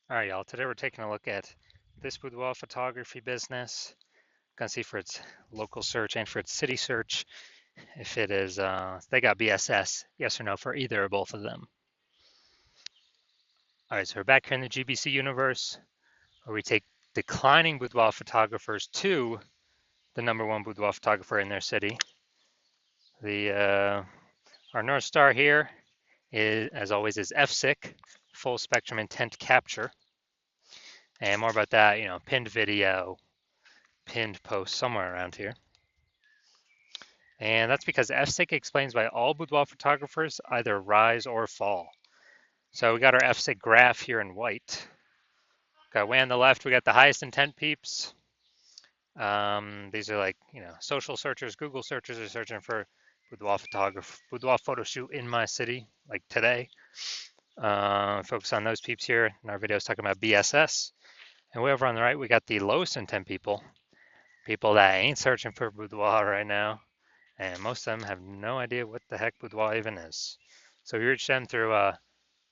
All right, y'all. Today we're taking a look at this boudoir photography business. Gonna see for its local search and for its city search if it is they got BSS, yes or no for either or both of them. All right, so we're back here in the GBC universe where we take declining boudoir photographers to the #1 boudoir photographer in their city. The our North Star here is, as always, is FSIC, full spectrum intent capture, and more about that, pinned video, pinned post somewhere around here. And that's because FSIC explains why all boudoir photographers either rise or fall. So we got our FSIC graph here in white. Got way on the left, we got the highest intent peeps. These are like, social searchers, Google searchers are searching for boudoir photo shoot in my city, like today. Focus on those peeps here in our videos talking about BSS. And way over on the right, we got the lowest intent people that ain't searching for boudoir right now. And most of them have no idea what the heck boudoir even is. So we reach them through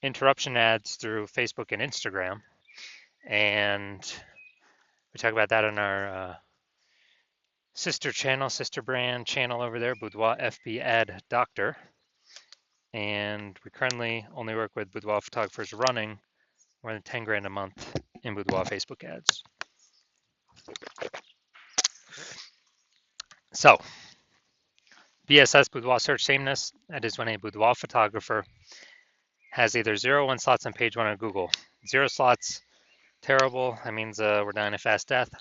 interruption ads through Facebook and Instagram. And we talk about that on our sister brand channel over there, Boudoir FB Ad Doctor. And we currently only work with boudoir photographers running more than 10 grand a month in boudoir Facebook ads. So, BSS boudoir search sameness, that is when a boudoir photographer has either 0 or 1 slots on page 1 of Google. 0 slots, terrible. That means we're dying a fast death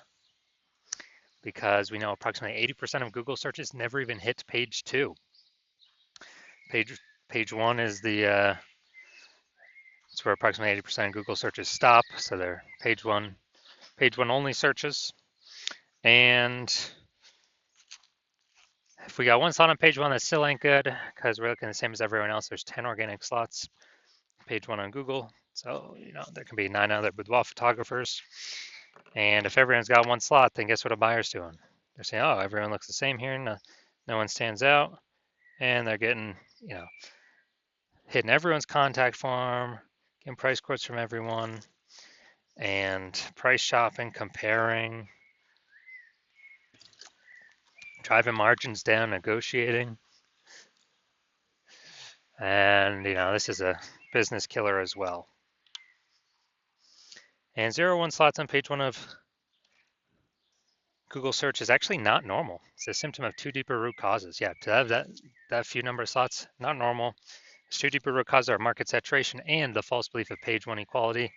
because we know approximately 80% of Google searches never even hit page 2. Page 1 is it's where approximately 80% of Google searches stop. So they're page one only searches. And if we got 1 slot on page 1, that still ain't good because we're looking the same as everyone else. There's 10 organic slots, page 1 on Google. So, there can be 9 other boudoir photographers. And if everyone's got 1 slot, then guess what a buyer's doing? They're saying, oh, everyone looks the same here. No one stands out. And they're getting, hitting everyone's contact form, getting price quotes from everyone, and price shopping, comparing, driving margins down, negotiating. And, this is a business killer as well. And 0 1 slots on page 1 of Google search is actually not normal. It's a symptom of 2 deeper root causes. Yeah, to have that few number of slots, not normal. It's 2 deeper root causes are market saturation and the false belief of page 1 equality.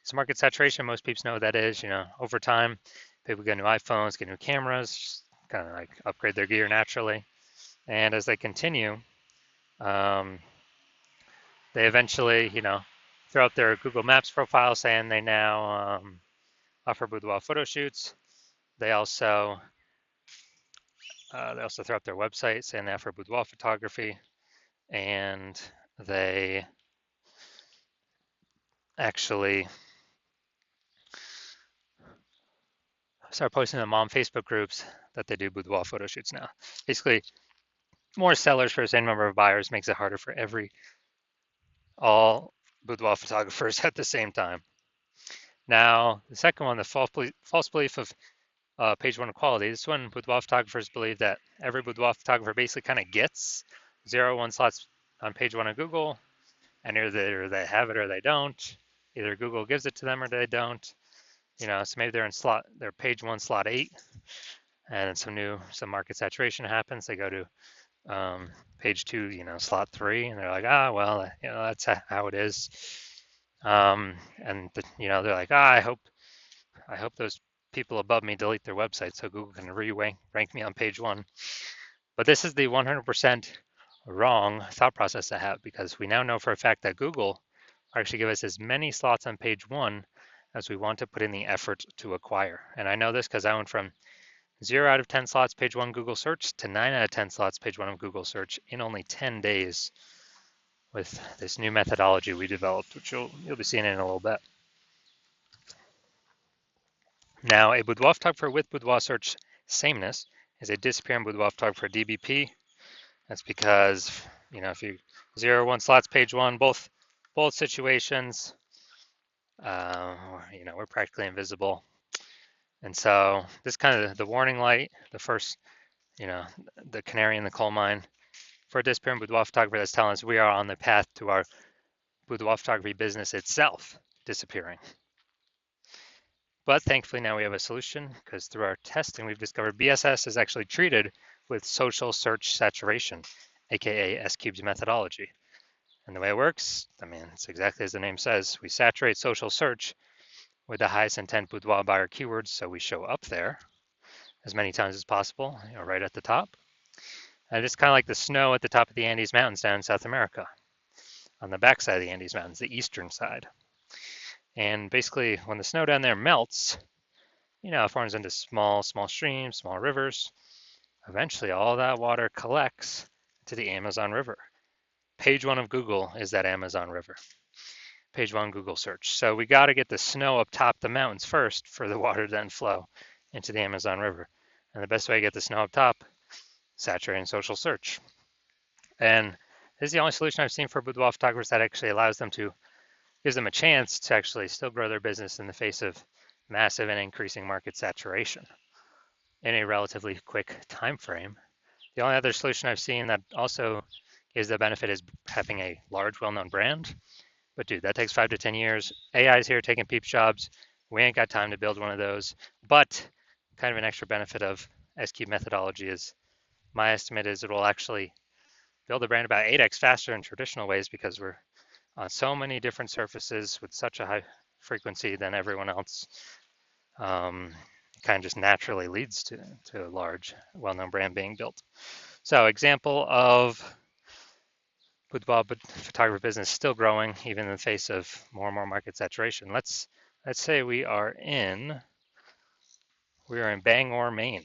So market saturation, most people know what that is. Over time, people get new iPhones, get new cameras, kind of like upgrade their gear naturally. And as they continue, they eventually, throw up their Google Maps profile saying they now offer boudoir photo shoots. They also throw up their website saying they offer boudoir photography, and they actually start posting in mom Facebook groups that they do boudoir photo shoots now. Basically, more sellers for the same number of buyers makes it harder for all boudoir photographers at the same time. Now, the second one, the false belief of page 1 equality. This one, boudoir photographers believe that every boudoir photographer basically kind of gets 0 1 slots on page 1 of Google, and either they have it or they don't. Either Google gives it to them or they don't. So maybe they're in page 1 slot 8, and some market saturation happens. They go to page 2, slot 3, and they're like, well, that's how it is. And they're like, I hope those people above me delete their website so Google can rank me on page 1. But this is the 100% wrong thought process to have, because we now know for a fact that Google actually give us as many slots on page 1 as we want to put in the effort to acquire. And I know this because I went from 0 out of 10 slots page 1 Google search to 9 out of 10 slots page 1 of Google search in only 10 days with this new methodology we developed, which you'll be seeing in a little bit. Now, a boudoir photographer with boudoir search sameness is a disappearing boudoir photographer DBP. That's because, if you 0 1 slots page 1, both situations, We're practically invisible. And so this kind of the warning light, the first, you know, the canary in the coal mine for a disappearing boudoir photographer that's telling us we are on the path to our boudoir photography business itself disappearing. But thankfully now we have a solution because through our testing we've discovered BSS is actually treated with social search saturation, aka S-Cube's methodology. And the way it works, I mean, it's exactly as the name says. We saturate social search with the highest intent boudoir buyer keywords so we show up there as many times as possible, right at the top. And it's kind of like the snow at the top of the Andes Mountains down in South America, on the backside of the Andes Mountains, the eastern side. And basically, when the snow down there melts, it forms into small streams, small rivers. Eventually, all that water collects to the Amazon River. Page 1 of Google is that Amazon River. Page 1 Google search. So we got to get the snow up top the mountains first for the water to then flow into the Amazon River. And the best way to get the snow up top, saturating social search. And this is the only solution I've seen for boudoir photographers that actually gives them a chance to actually still grow their business in the face of massive and increasing market saturation in a relatively quick time frame. The only other solution I've seen that also gives the benefit is having a large, well-known brand. But dude, that takes 5 to 10 years. AI's here taking peep jobs. We ain't got time to build one of those. But kind of an extra benefit of S-Cube methodology is my estimate is it will actually build a brand about 8x faster in traditional ways because we're on so many different surfaces with such a high frequency than everyone else. Kind of just naturally leads to a large, well-known brand being built. So example of boudoir photography business still growing even in the face of more and more market saturation. Let's say we are in Bangor, Maine.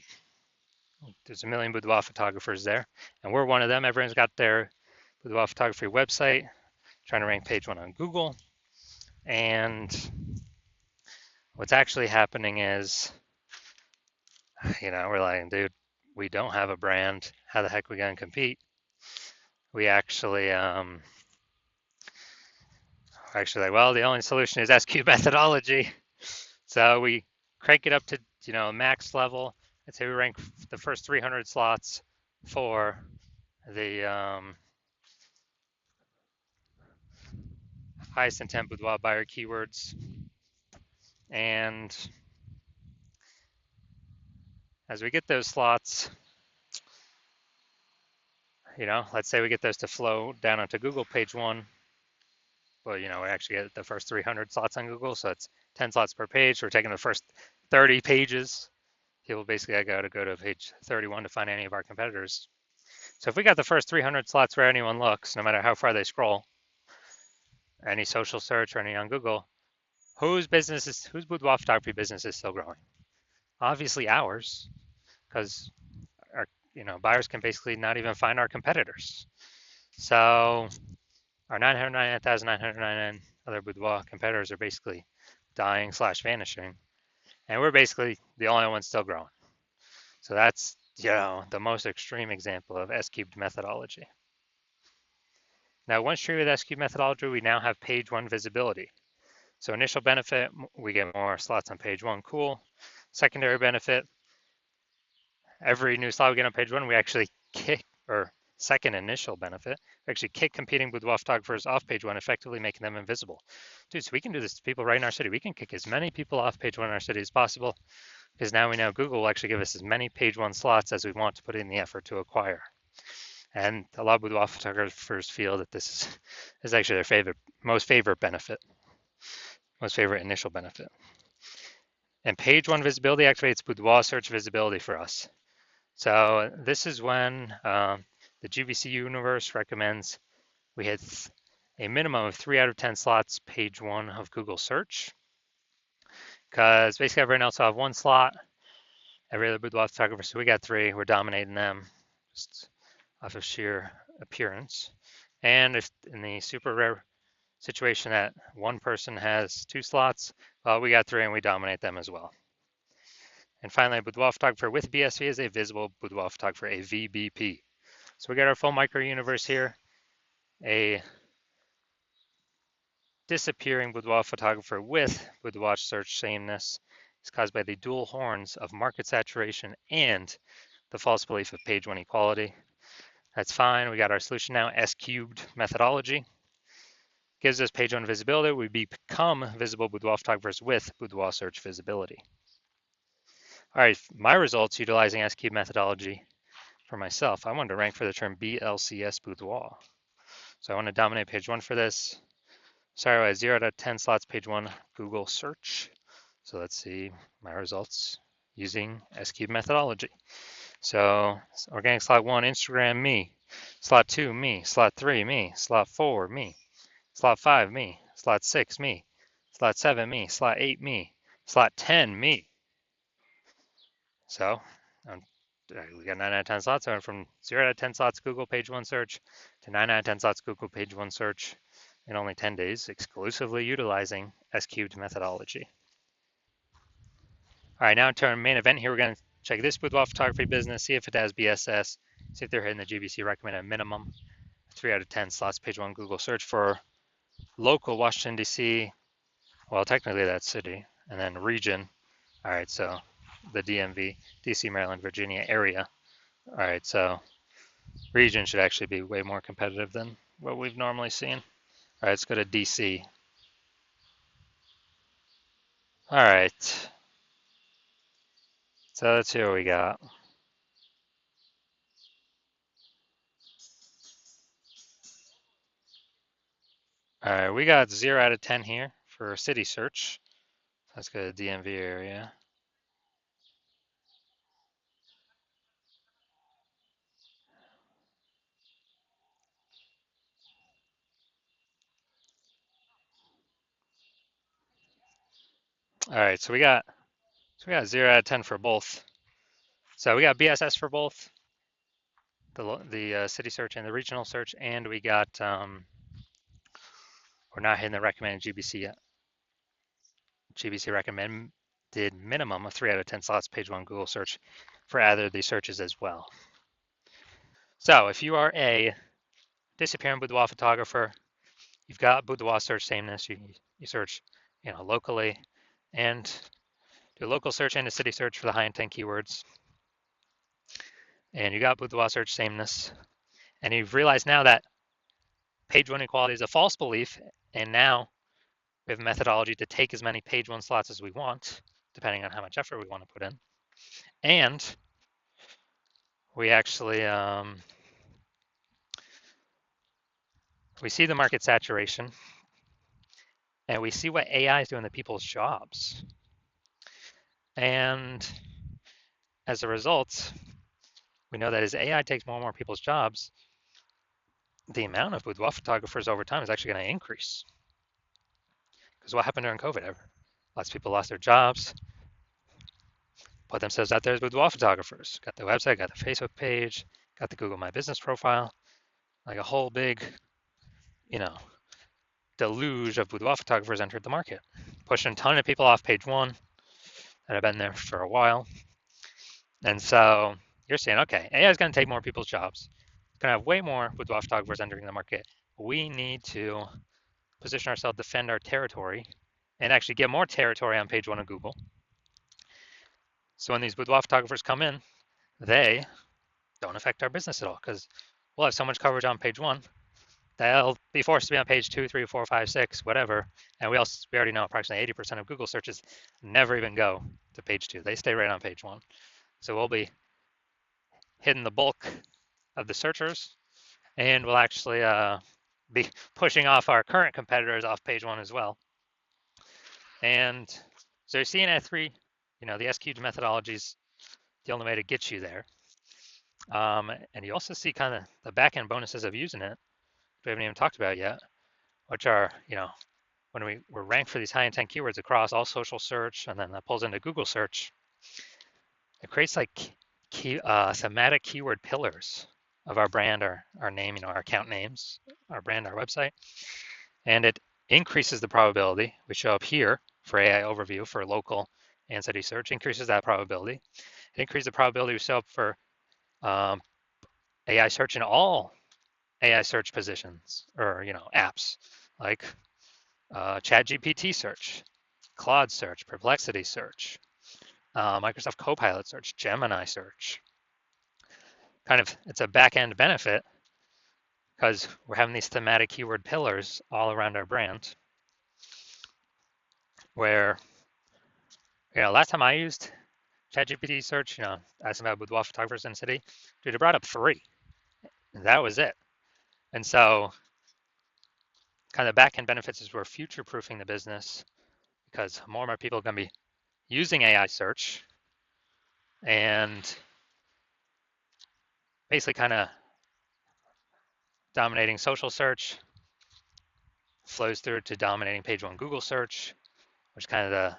There's a million boudoir photographers there, and we're one of them. Everyone's got their boudoir photography website, trying to rank page 1 on Google. And what's actually happening is, we're like, dude, we don't have a brand. How the heck are we going to compete? We actually, well, the only solution is S-Cube methodology. So we crank it up to, max level. I'd say we rank the first 300 slots for the highest intent boudoir buyer keywords. And as we get those slots, let's say we get those to flow down onto Google page 1. Well, we actually get the first 300 slots on Google, so it's 10 slots per page. We're taking the first 30 pages. People basically got to go to page 31 to find any of our competitors. So if we got the first 300 slots where anyone looks, no matter how far they scroll, any social search or any on Google, whose boudoir photography business is still growing? Obviously ours, because our buyers can basically not even find our competitors. So our 999,999 other boudoir competitors are basically dying / vanishing, and we're basically the only ones still growing. So that's the most extreme example of S-Cubed methodology. Now, once treated with S-Cube methodology, we now have page 1 visibility. So initial benefit, we get more slots on page 1, cool. Secondary benefit, every new slot we get on page 1, we actually kick, or second initial benefit, we actually kick competing boudoir photographers off page 1, effectively making them invisible. Dude, so we can do this to people right in our city. We can kick as many people off page 1 in our city as possible, because now we know Google will actually give us as many page 1 slots as we want to put in the effort to acquire. And a lot of boudoir photographers feel that this is actually their most favorite initial benefit. And page 1 visibility activates boudoir search visibility for us. So this is when the GVC universe recommends we hit a minimum of 3 out of 10 slots page 1 of Google search, because basically everyone else will have 1 slot, every other boudoir photographer, so we got 3, we're dominating them just off of sheer appearance. And if in the super rare situation that one person has 2 slots, well, we got 3 and we dominate them as well. And finally, a boudoir photographer with BSV is a visible boudoir photographer, a VBP. So we got our full micro universe here, a disappearing boudoir photographer with boudoir search sameness is caused by the dual horns of market saturation and the false belief of page one equality. That's fine. We got our solution now. S cubed methodology gives us page one visibility. We become visible boudoir photographers with boudoir search visibility. All right, my results utilizing S cubed methodology for myself. I wanted to rank for the term BLCS boudoir. So I want to dominate page one for this. Sorry, I had 0 out of 10 slots, page one, Google search. So let's see my results using S-cube methodology. So organic slot 1, Instagram, me. Slot 2, me. Slot 3, me. Slot 4, me. Slot 5, me. Slot 6, me. Slot 7, me. Slot 8, me. Slot 10, me. So we got 9 out of 10 slots. I went from 0 out of 10 slots Google page one search to 9 out of 10 slots Google page one search in only 10 days, exclusively utilizing S-cubed methodology. All right, now to our main event here, we're going to check this boudoir photography business, see if it has BSS, see if they're hitting the GBC recommended minimum. 3 out of 10 slots, page one Google search for local Washington, D.C. Well, technically that's city, and then region. All right, so the DMV, D.C., Maryland, Virginia area. All right, so region should actually be way more competitive than what we've normally seen. All right, let's go to DC. All right. So let's see what we got. All right, we got 0 out of 10 here for city search. Let's go to DMV area. All right, so we got 0 out of 10 for both. So we got BSS for both the city search and the regional search, and we got we're not hitting the recommended GBC yet. GBC recommended minimum of 3 out of 10 slots page one Google search for either of these searches as well. So if you are a disappearing boudoir photographer, you've got boudoir search sameness. You search, locally, and do a local search and a city search for the high intent keywords. And you got boudoir search sameness, and you've realized now that page one equality is a false belief, and now we have a methodology to take as many page one slots as we want, depending on how much effort we want to put in. And we actually we see the market saturation, and we see what AI is doing to people's jobs. And as a result, we know that as AI takes more and more people's jobs, the amount of boudoir photographers over time is actually going to increase. Because what happened during COVID? Lots of people lost their jobs, put themselves out there as boudoir photographers, got the website, got the Facebook page, got the Google My Business profile, like a whole big, deluge of boudoir photographers entered the market, pushing a ton of people off page one that have been there for a while. And so you're saying, okay, AI is going to take more people's jobs. It's going to have way more boudoir photographers entering the market. We need to position ourselves, defend our territory, and actually get more territory on page one of Google. So when these boudoir photographers come in, they don't affect our business at all because we'll have so much coverage on page one. They'll be forced to be on page 2, 3, 4, 5, 6, whatever. And we already know approximately 80% of Google searches never even go to page 2. They stay right on page 1. So we'll be hitting the bulk of the searchers, and we'll actually be pushing off our current competitors off page 1 as well. And so you're seeing at 3, the S-cubed methodology is the only way to get you there. And you also see kind of the back-end bonuses of using it, we haven't even talked about yet, which are, when we're ranked for these high intent keywords across all social search, and then that pulls into Google search, it creates like thematic keyword pillars of our brand, our name, our account names, our brand, our website, and it increases the probability. We show up here for AI overview for local and city search, increases that probability. It increases the probability we show up for AI search in all AI search positions or apps like ChatGPT search, Claude search, Perplexity search, Microsoft Copilot search, Gemini search. Kind of, it's a back end benefit because we're having these thematic keyword pillars all around our brand. Where, last time I used ChatGPT search, asking about boudoir photographers in the city, dude, it brought up 3. And that was it. And so, kind of back end benefits is we're future proofing the business because more and more people are going to be using AI search and basically kind of dominating social search, flows through to dominating page 1 Google search, which is kind of the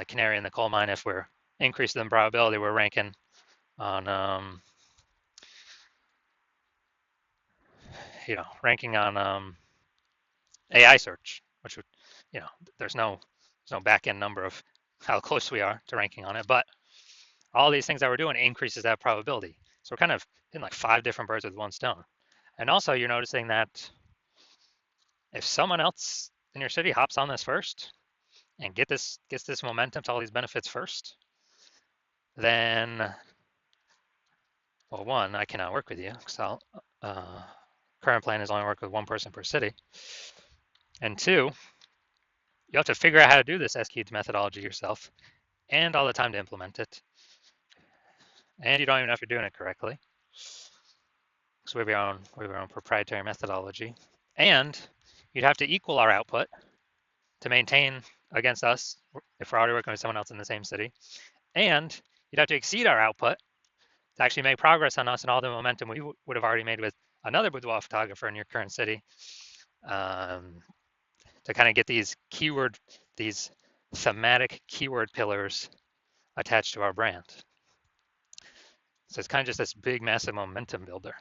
canary in the coal mine. If we're increasing the probability, we're ranking on AI search, which would, there's no back end number of how close we are to ranking on it, but all these things that we're doing increases that probability. So we're kind of hitting like 5 different birds with one stone. And also you're noticing that if someone else in your city hops on this first and gets this momentum to all these benefits first, then, well, one, I cannot work with you because current plan is only work with 1 person per city. And 2, you have to figure out how to do this SQ methodology yourself and all the time to implement it. And you don't even know if you're doing it correctly. So we have our own proprietary methodology. And you'd have to equal our output to maintain against us if we're already working with someone else in the same city. And you'd have to exceed our output to actually make progress on us and all the momentum we would have already made with another boudoir photographer in your current city, to kind of get these thematic keyword pillars attached to our brand. So it's kind of just this big, massive momentum builder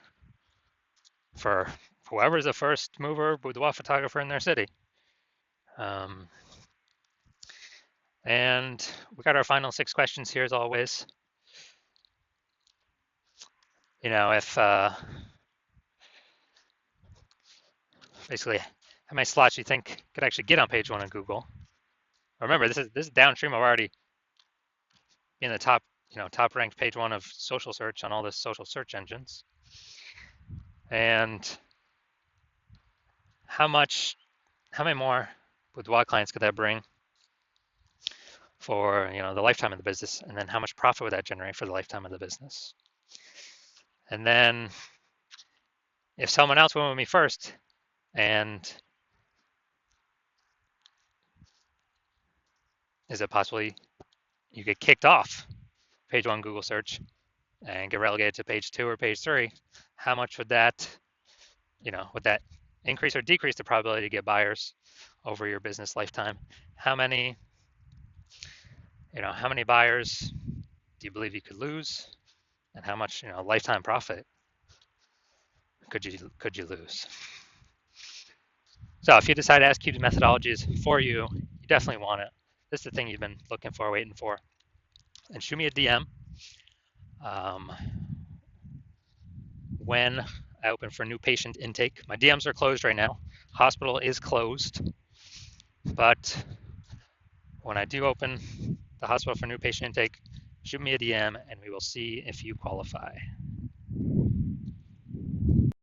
for whoever's the first mover boudoir photographer in their city. And we got our final 6 questions here as always. If basically how many slots you think could actually get on page 1 of Google. Remember, this is downstream of already in the top ranked page 1 of social search on all the social search engines. And how many more boudoir clients could that bring for the lifetime of the business, and then how much profit would that generate for the lifetime of the business? And then if someone else went with me first and is it possibly you get kicked off page 1 Google search and get relegated to page 2 or page 3, how much would that increase or decrease the probability to get buyers over your business lifetime? How many buyers do you believe you could lose, and how much lifetime profit could you lose? So if you decide to SQ methodology is for you, you definitely want it. This is the thing you've been looking for, waiting for. And shoot me a DM when I open for new patient intake. My DMs are closed right now. Hospital is closed, but when I do open the hospital for new patient intake, shoot me a DM and we will see if you qualify.